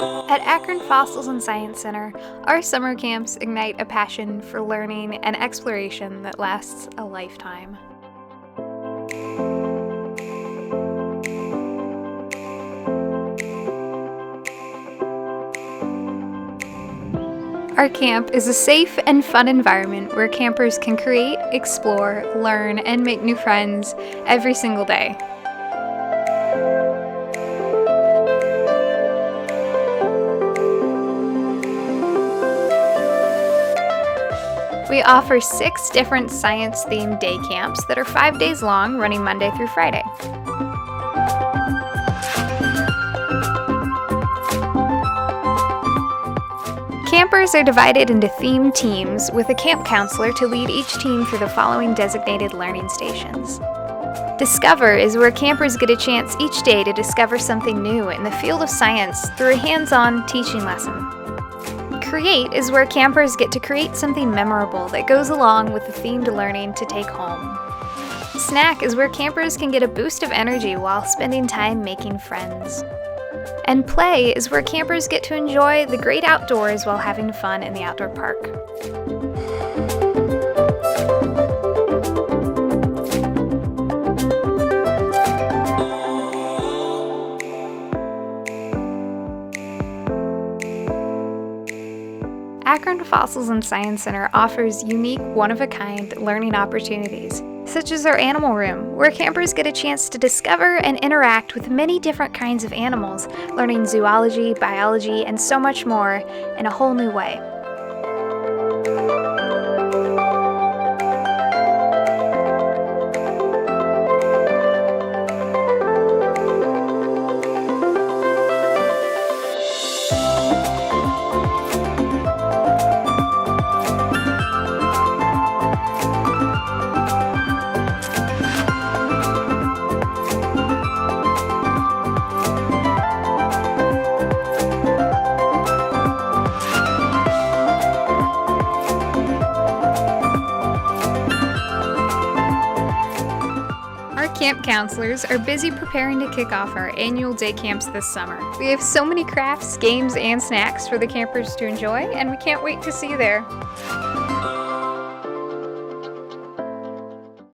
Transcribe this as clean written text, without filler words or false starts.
At Akron Fossils and Science Center, our summer camps ignite a passion for learning and exploration that lasts a lifetime. Our camp is a safe and fun environment where campers can create, explore, learn, and make new friends every single day. We offer 6 different science-themed day camps that are 5 days long, running Monday through Friday. Campers are divided into themed teams with a camp counselor to lead each team through the following designated learning stations. Discover is where campers get a chance each day to discover something new in the field of science through a hands-on teaching lesson. Create is where campers get to create something memorable that goes along with the themed learning to take home. Snack is where campers can get a boost of energy while spending time making friends. And play is where campers get to enjoy the great outdoors while having fun in the outdoor park. Akron Fossils and Science Center offers unique, one-of-a-kind learning opportunities, such as our animal room, where campers get a chance to discover and interact with many different kinds of animals, learning zoology, biology, and so much more in a whole new way. Our camp counselors are busy preparing to kick off our annual day camps this summer. We have so many crafts, games, and snacks for the campers to enjoy, and we can't wait to see you there.